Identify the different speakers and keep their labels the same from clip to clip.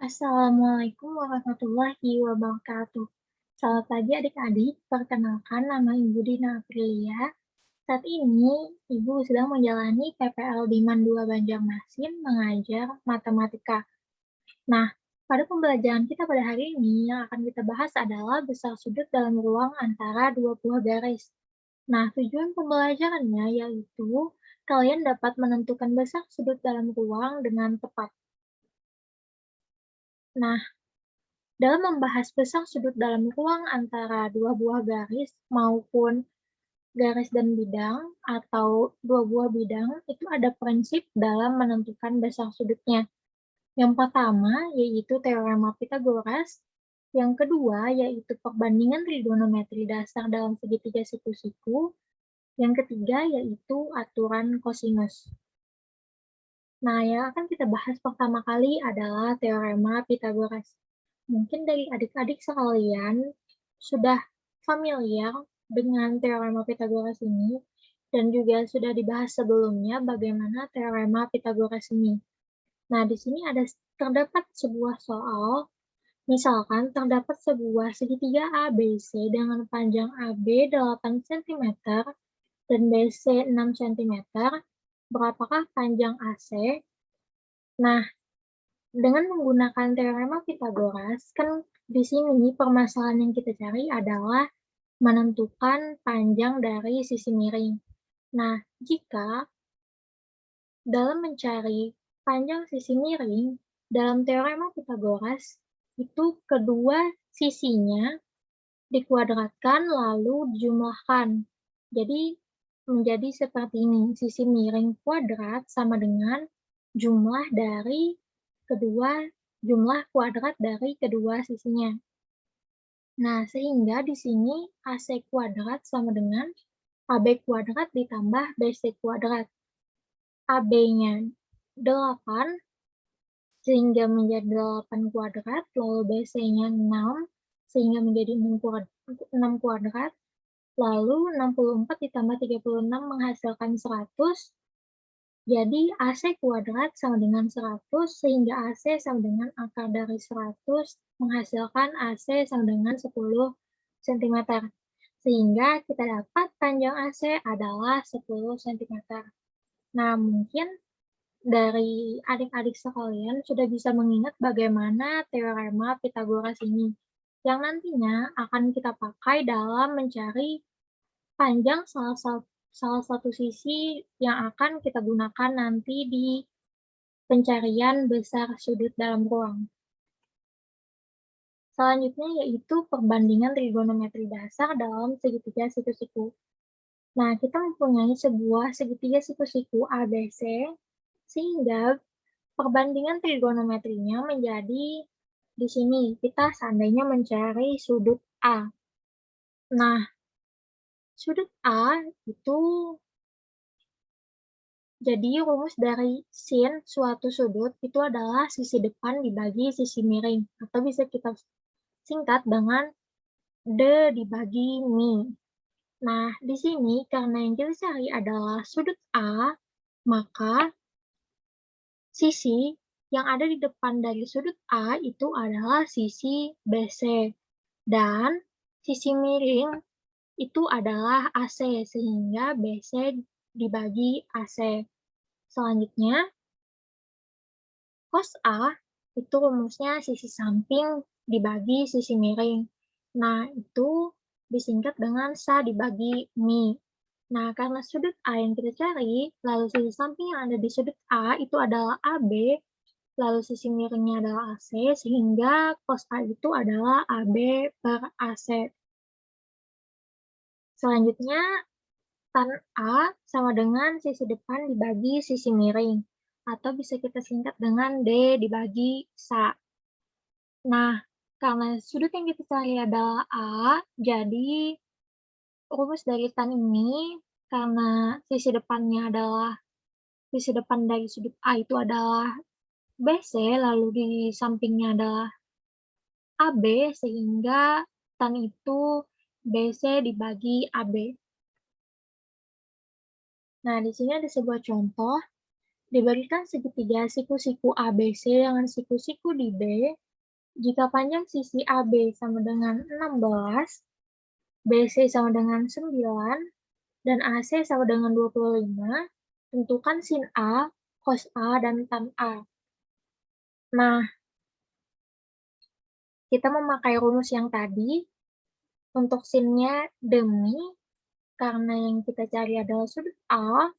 Speaker 1: Assalamualaikum warahmatullahi wabarakatuh. Selamat pagi adik-adik, perkenalkan nama Ibu Dina Aprilia. Saat ini, Ibu sedang menjalani PPL di Mandua Banjarmasin mengajar matematika. Nah, pada pembelajaran kita pada hari ini yang akan kita bahas adalah besar sudut dalam ruang antara dua buah garis. Nah, tujuan pembelajarannya yaitu kalian dapat menentukan besar sudut dalam ruang dengan tepat. Nah, dalam membahas besar sudut dalam ruang antara dua buah garis maupun garis dan bidang atau dua buah bidang, itu ada prinsip dalam menentukan besar sudutnya. Yang pertama yaitu teorema Pythagoras, yang kedua yaitu perbandingan trigonometri dasar dalam segitiga siku-siku, yang ketiga yaitu aturan kosinus. Nah, yang akan kita bahas pertama kali adalah teorema Pythagoras. Mungkin dari adik-adik sekalian sudah familiar dengan teorema Pythagoras ini, dan juga sudah dibahas sebelumnya bagaimana teorema Pythagoras ini. Nah, di sini terdapat sebuah soal, misalkan terdapat sebuah segitiga ABC dengan panjang AB 8 cm dan BC 6 cm, berapakah panjang AC? Nah, dengan menggunakan teorema Pythagoras, kan di sini permasalahan yang kita cari adalah menentukan panjang dari sisi miring. Nah, jika dalam mencari panjang sisi miring, dalam teorema Pythagoras, itu kedua sisinya dikuadratkan lalu dijumlahkan. Jadi, menjadi seperti ini, sisi miring kuadrat sama dengan jumlah kuadrat dari kedua sisinya. Nah, sehingga di sini AC kuadrat sama dengan AB kuadrat ditambah BC kuadrat. AB-nya 8, sehingga menjadi 8 kuadrat, lalu BC-nya 6, sehingga menjadi 6 kuadrat, lalu 64 ditambah 36 menghasilkan 100, jadi AC kuadrat sama dengan 100, sehingga AC sama dengan akar dari 100, menghasilkan AC sama dengan 10 cm. Sehingga kita dapat panjang AC adalah 10 cm. Nah, mungkin dari adik-adik sekalian sudah bisa mengingat bagaimana teorema Pythagoras ini, yang nantinya akan kita pakai dalam mencari panjang salah satu sisi yang akan kita gunakan nanti di pencarian besar sudut dalam ruang. Selanjutnya yaitu perbandingan trigonometri dasar dalam segitiga siku-siku. Nah, kita mempunyai sebuah segitiga siku-siku ABC, sehingga perbandingan trigonometrinya menjadi di sini, kita seandainya mencari sudut A. Nah, sudut A itu jadi rumus dari sin suatu sudut itu adalah sisi depan dibagi sisi miring, atau bisa kita singkat dengan D dibagi Mi. Nah, di sini karena yang kita cari adalah sudut A, maka sisi yang ada di depan dari sudut A itu adalah sisi BC, dan sisi miring itu adalah AC, sehingga BC dibagi AC. Selanjutnya, cos A itu rumusnya sisi samping dibagi sisi miring. Nah, itu disingkat dengan sa dibagi mi. Nah, karena sudut A yang kita cari, lalu sisi samping yang ada di sudut A itu adalah AB, lalu sisi miringnya adalah AC, sehingga cos A itu adalah AB per AC. Selanjutnya, tan A sama dengan sisi depan dibagi sisi miring, atau bisa kita singkat dengan D dibagi sa. Nah, karena sudut yang kita cari adalah A, jadi rumus dari tan ini, karena sisi depan dari sudut A itu adalah BC, lalu di sampingnya adalah AB, sehingga tan itu BC dibagi AB. Nah, di sini ada sebuah contoh, Diberikan segitiga siku-siku ABC dengan siku-siku di B, jika panjang sisi AB sama dengan 16, BC sama dengan 9, dan AC sama dengan 25, tentukan sin A, cos A, dan tan A. Nah, kita memakai rumus yang tadi, untuk sinnya demi, karena yang kita cari adalah sudut A,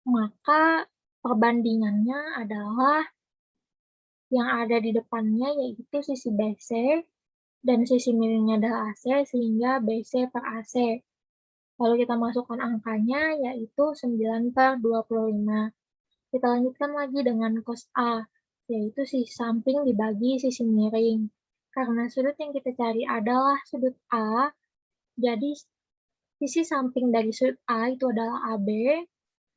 Speaker 1: maka perbandingannya adalah yang ada di depannya yaitu sisi BC, dan sisi miringnya adalah AC, sehingga BC per AC. Lalu kita masukkan angkanya, yaitu 9/25. Kita lanjutkan lagi dengan cos A, yaitu sisi samping dibagi sisi miring. Karena sudut yang kita cari adalah sudut A, jadi sisi samping dari sudut A itu adalah AB,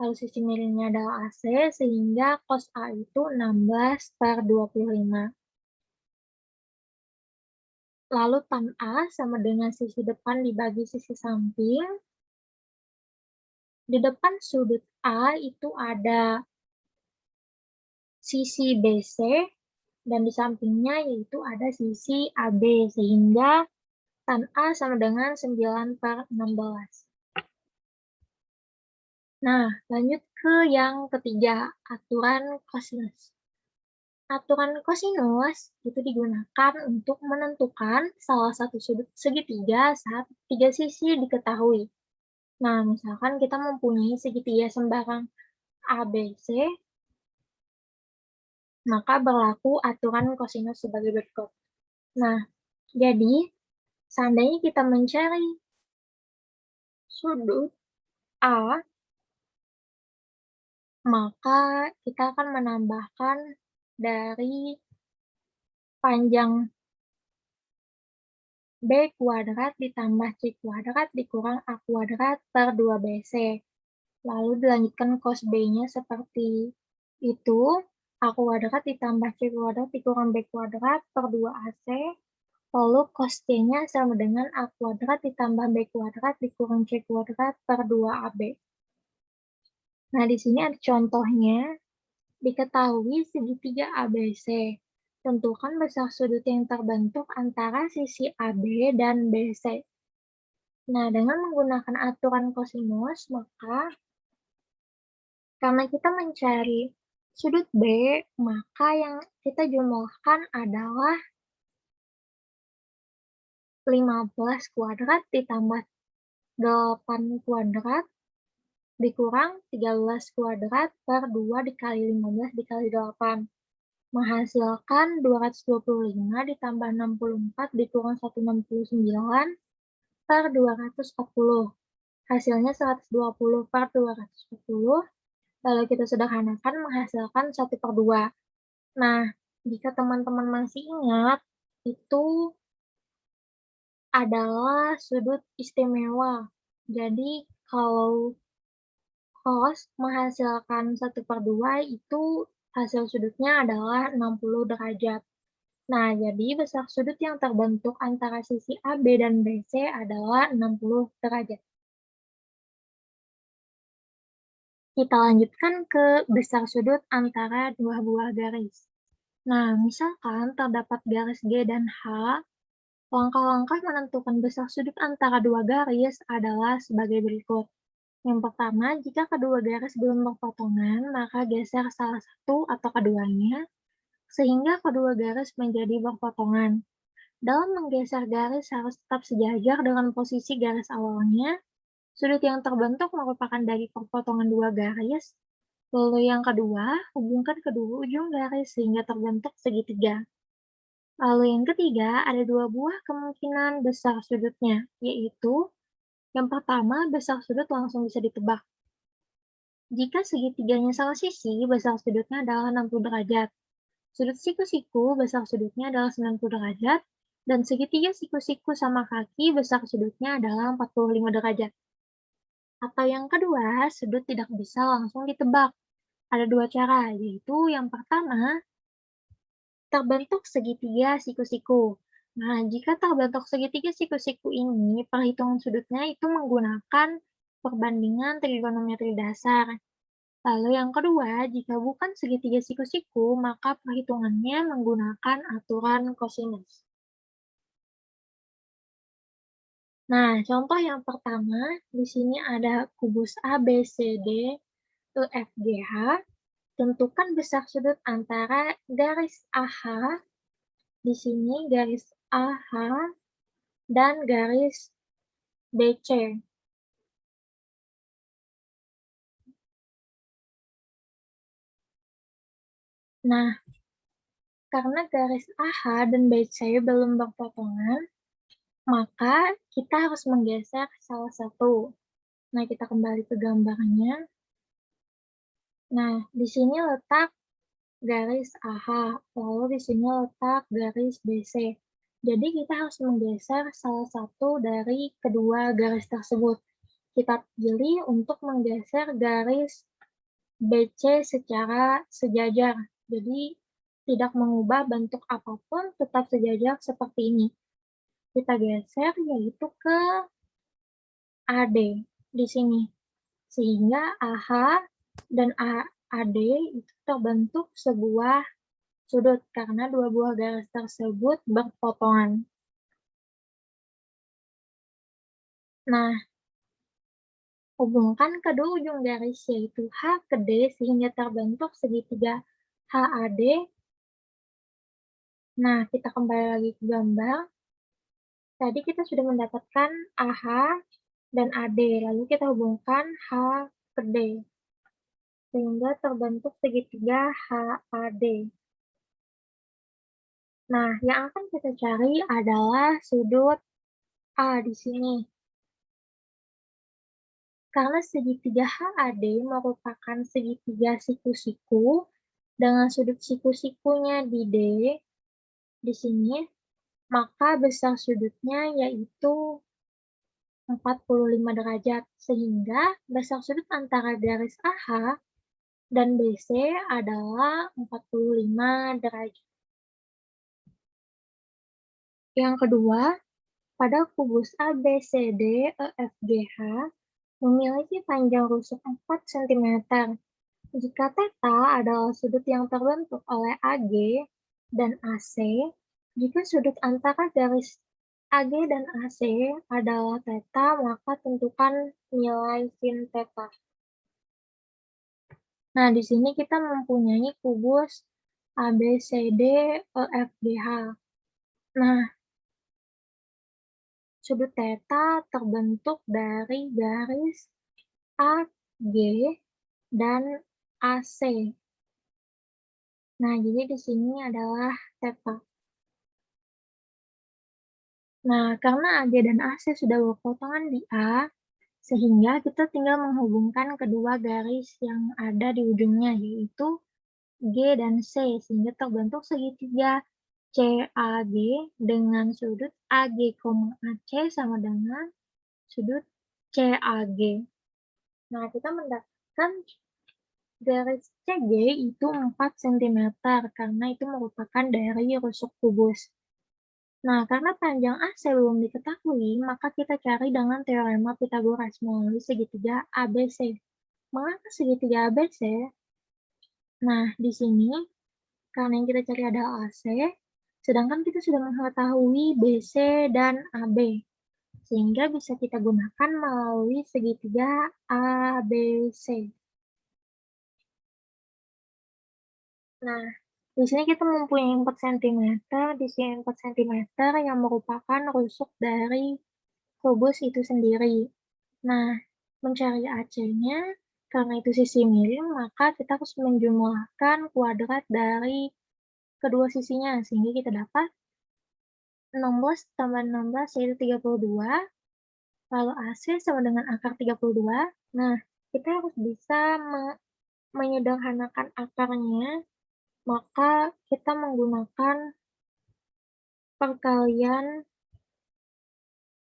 Speaker 1: lalu sisi miringnya adalah AC, sehingga cos A itu 16/25. Lalu tan A sama dengan sisi depan dibagi sisi samping. Di depan sudut A itu ada sisi BC, dan di sampingnya yaitu ada sisi AB, sehingga tan A sama dengan 9/16. Nah, lanjut ke yang ketiga, aturan kosinus. Aturan kosinus itu digunakan untuk menentukan salah satu sudut segitiga saat tiga sisi diketahui. Nah, misalkan kita mempunyai segitiga sembarang ABC, maka berlaku aturan kosinus sebagai berikut. Nah, jadi seandainya kita mencari sudut A, maka kita akan menambahkan dari panjang B kuadrat ditambah C kuadrat dikurang A kuadrat per 2BC. Lalu dilanjutkan cos B-nya seperti itu, A kuadrat ditambah C kuadrat dikurang B kuadrat per 2AC. Lalu cos C-nya sama dengan A kuadrat ditambah B kuadrat dikurang C kuadrat per 2AB. Nah, di sini ada contohnya. Diketahui segitiga ABC. Tentukan besar sudut yang terbentuk antara sisi AB dan BC. Nah, dengan menggunakan aturan kosinus, maka karena kita mencari sudut B, maka yang kita jumlahkan adalah 15 kuadrat ditambah 8 kuadrat dikurang 13 kuadrat per 2 dikali 15 dikali 8. Menghasilkan 225 ditambah 64 dikurang 169 per 240. Hasilnya 120 per 240. Lalu kita sederhanakan menghasilkan 1/2. Nah, jika teman-teman masih ingat, itu adalah sudut istimewa. Jadi, kalau cos menghasilkan 1/2 itu hasil sudutnya adalah 60 derajat. Nah, jadi besar sudut yang terbentuk antara sisi AB dan BC adalah 60 derajat. Kita lanjutkan ke besar sudut antara dua buah garis. Nah, misalkan terdapat garis G dan H, langkah-langkah menentukan besar sudut antara dua garis adalah sebagai berikut. Yang pertama, jika kedua garis belum berpotongan, maka geser salah satu atau keduanya, sehingga kedua garis menjadi berpotongan. Dalam menggeser garis harus tetap sejajar dengan posisi garis awalnya. Sudut yang terbentuk merupakan dari perpotongan dua garis. Lalu yang kedua, hubungkan kedua ujung garis sehingga terbentuk segitiga. Lalu yang ketiga, ada dua buah kemungkinan besar sudutnya, yaitu yang pertama, besar sudut langsung bisa ditebak. Jika segitiganya sama sisi, besar sudutnya adalah 60 derajat. Sudut siku-siku, besar sudutnya adalah 90 derajat, dan segitiga siku-siku sama kaki, besar sudutnya adalah 45 derajat. Atau yang kedua, sudut tidak bisa langsung ditebak. Ada dua cara, yaitu yang pertama, terbentuk segitiga siku-siku. Nah, jika terbentuk segitiga siku-siku ini, perhitungan sudutnya itu menggunakan perbandingan trigonometri dasar. Lalu yang kedua, jika bukan segitiga siku-siku, maka perhitungannya menggunakan aturan kosinus. Nah, contoh yang pertama, di sini ada kubus ABCD EFGH. Tentukan besar sudut antara garis AH, di sini garis AH, dan garis BC. Nah, karena garis AH dan BC belum berpotongan, maka kita harus menggeser salah satu. Nah, kita kembali ke gambarnya. Nah, di sini letak garis AH, lalu di sini letak garis BC. Jadi kita harus menggeser salah satu dari kedua garis tersebut. Kita pilih untuk menggeser garis BC secara sejajar. Jadi tidak mengubah bentuk apapun, tetap sejajar seperti ini. Kita geser yaitu ke AD di sini. Sehingga AH dan AD itu terbentuk sebuah sudut karena dua buah garis tersebut berpotongan. Nah, hubungkan kedua ujung garis yaitu H ke D sehingga terbentuk segitiga HAD. Nah, kita kembali lagi ke gambar. Tadi kita sudah mendapatkan AH dan AD, lalu kita hubungkan H ke D sehingga terbentuk segitiga HAD. Nah, yang akan kita cari adalah sudut A di sini. Karena segitiga HAD merupakan segitiga siku-siku dengan sudut siku-sikunya di D di sini, maka besar sudutnya yaitu 45 derajat, sehingga besar sudut antara garis AH dan BC adalah 45 derajat. Yang kedua, pada kubus ABCD EFGH memiliki panjang rusuk 4 cm. Jika θ adalah sudut yang terbentuk oleh AG dan AC, jika sudut antara garis AG dan AC adalah θ, maka tentukan nilai sin θ. Nah, di sini kita mempunyai kubus ABCD EFGH. Nah, sudut θ terbentuk dari garis AG dan AC. Nah, jadi di sini adalah θ. Nah, karena AG dan AC sudah berpotongan di A, sehingga kita tinggal menghubungkan kedua garis yang ada di ujungnya, yaitu G dan C, sehingga terbentuk segitiga CAG dengan sudut AG, AC sama dengan sudut CAG. Nah, kita mendapatkan garis CG itu 4 cm, karena itu merupakan dari rusuk kubus. Nah, karena panjang AC belum diketahui, maka kita cari dengan teorema Pythagoras melalui segitiga ABC. Mengapa segitiga ABC? Nah, di sini, karena yang kita cari adalah AC, sedangkan kita sudah mengetahui BC dan AB, sehingga bisa kita gunakan melalui segitiga ABC. Nah, di sini kita mempunyai 4 cm, di sini 4 cm yang merupakan rusuk dari kubus itu sendiri. Nah, mencari AC-nya, karena itu sisi miring, maka kita harus menjumlahkan kuadrat dari kedua sisinya, sehingga kita dapat 16 tambah 16 yaitu 32, lalu AC sama dengan akar 32. Nah, kita harus bisa menyederhanakan akarnya, maka kita menggunakan perkalian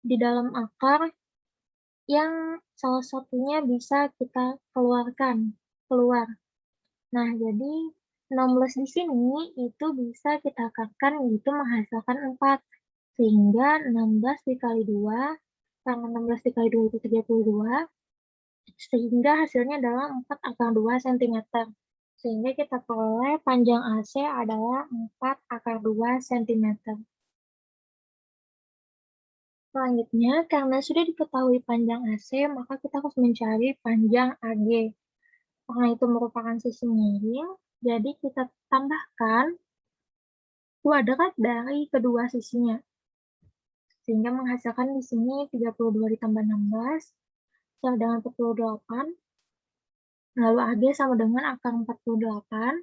Speaker 1: di dalam akar yang salah satunya bisa kita keluar. Nah, jadi 16 di sini itu bisa kita akarkan yaitu menghasilkan 4. Sehingga 16 dikali 2, karena 16 dikali 2 itu 32, sehingga hasilnya adalah 4/2 cm. Sehingga kita peroleh panjang AC adalah 4/2 cm. Selanjutnya, karena sudah diketahui panjang AC, maka kita harus mencari panjang AG. Karena itu merupakan sisi miring, jadi kita tambahkan kuadrat dari kedua sisinya. Sehingga menghasilkan di sini 32 ditambah 16 sama dengan 48. Lalu AG sama dengan akar 48.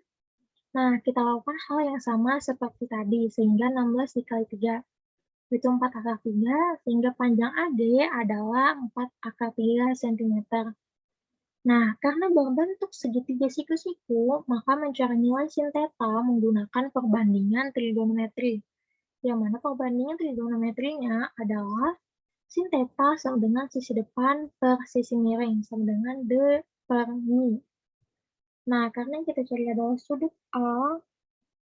Speaker 1: Nah, kita lakukan hal yang sama seperti tadi, sehingga 16 dikali 3 itu 4/3, sehingga panjang AD adalah 4/3 cm. Nah, karena berbentuk segitiga siku-siku, maka mencari nilai sin theta menggunakan perbandingan trigonometri, yang mana perbandingan trigonometrinya adalah sin theta sama dengan sisi depan per sisi miring, sama dengan D per Mi. Nah, karena yang kita cari adalah sudut A,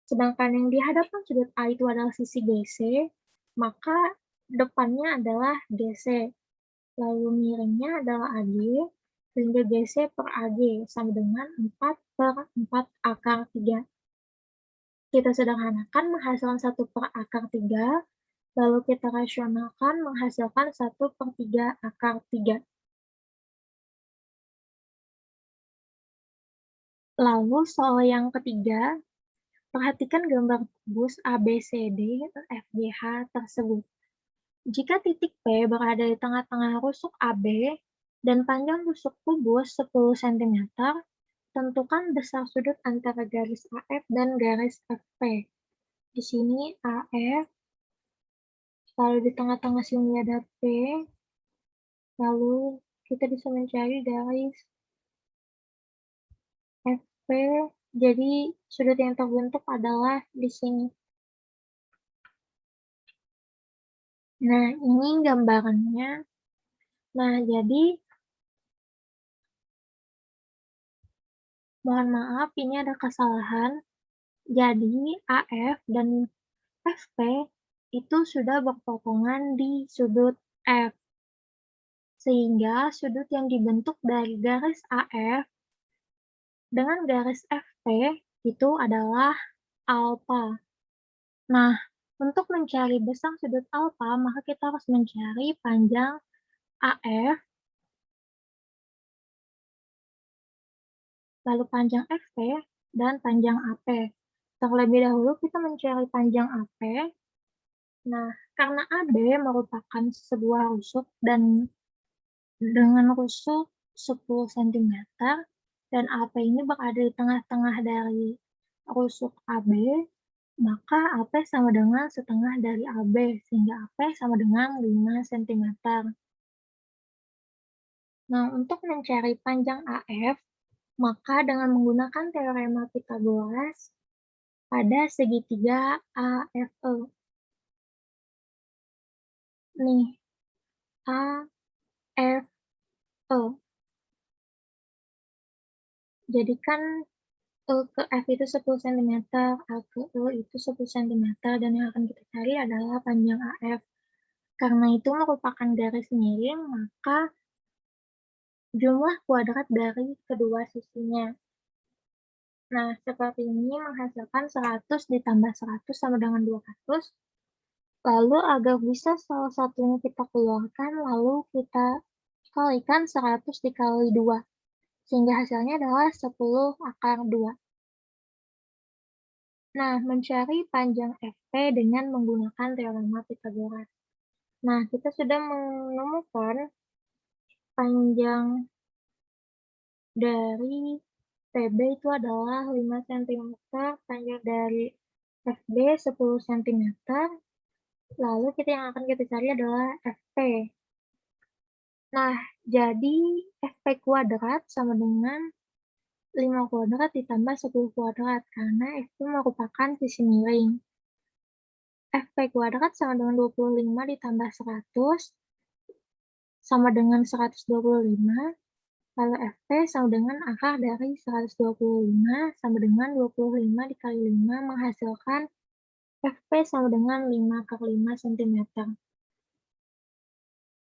Speaker 1: sedangkan yang dihadapkan sudut A itu adalah sisi GC, maka depannya adalah GC, lalu miringnya adalah AG, sehingga GC per AG sama dengan 4/4 akar 3. Kita sederhanakan menghasilkan 1/3, lalu kita rasionalkan menghasilkan 1/3 akar 3. Lalu soal yang ketiga, perhatikan gambar kubus ABCD FGH tersebut. Jika titik P berada di tengah-tengah rusuk AB dan panjang rusuk kubus 10 cm, tentukan besar sudut antara garis AF dan garis FP. Di sini AF, lalu di tengah-tengah sini ada P, lalu kita bisa mencari garis FP, jadi sudut yang terbentuk adalah di sini. Nah, ini gambarannya. Nah, jadi mohon maaf, ini ada kesalahan. Jadi, AF dan FP itu sudah berpotongan di sudut F, sehingga sudut yang dibentuk dari garis AF dengan garis FP itu adalah alfa. Nah, untuk mencari besar sudut alfa, maka kita harus mencari panjang AF, lalu panjang FP, dan panjang AP. Terlebih dahulu kita mencari panjang AP. Nah, karena AB merupakan sebuah rusuk dan dengan rusuk 10 cm dan AP ini berada di tengah-tengah dari rusuk AB, maka AP sama dengan setengah dari AB, sehingga AP sama dengan 5 cm. Nah, untuk mencari panjang AF, maka dengan menggunakan teorema Pythagoras pada segitiga AFE. Nih, AFE. Jadi kan E ke F itu 10 cm, A ke E itu 10 cm, dan yang akan kita cari adalah panjang AF. Karena itu merupakan garis miring, maka jumlah kuadrat dari kedua sisinya. Nah, seperti ini menghasilkan 100 ditambah 100 sama dengan 200. Lalu agar bisa salah satunya kita keluarkan, lalu kita kalikan 100 dikali 2. Sehingga hasilnya adalah 10/2. Nah, mencari panjang FP dengan menggunakan teorema Pythagoras. Nah, kita sudah menemukan panjang dari PB itu adalah 5 cm, panjang dari FB 10 cm, lalu yang akan kita cari adalah FP. Nah, jadi FP kuadrat sama dengan 5 kuadrat ditambah 10 kuadrat, karena FP merupakan sisi miring. FP kuadrat sama dengan 25 ditambah 100, sama dengan 125, lalu FP sama dengan akar dari 125 sama dengan 25 dikali 5 menghasilkan FP sama dengan 5/5 cm.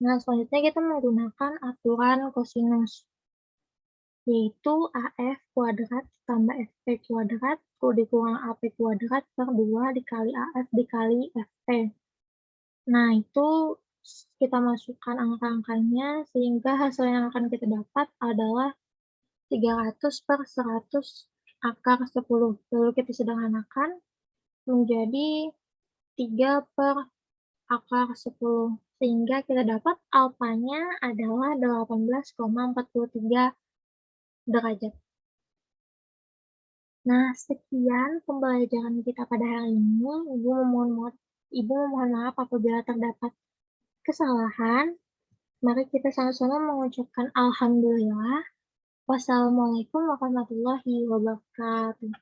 Speaker 1: Nah, selanjutnya kita menggunakan aturan kosinus. yaitu AF kuadrat tambah FP kuadrat dikurang AP kuadrat per 2 dikali AF dikali FP. Nah, itu kita masukkan angka-angkanya sehingga hasil yang akan kita dapat adalah 300/100 lalu kita sederhanakan menjadi 3/10, sehingga kita dapat alfanya adalah 18,43 derajat. Nah, sekian pembelajaran kita pada hari ini. Ibu memohon maaf apabila terdapat kesalahan. Mari kita sama-sama mengucapkan alhamdulillah. Wassalamualaikum warahmatullahi wabarakatuh.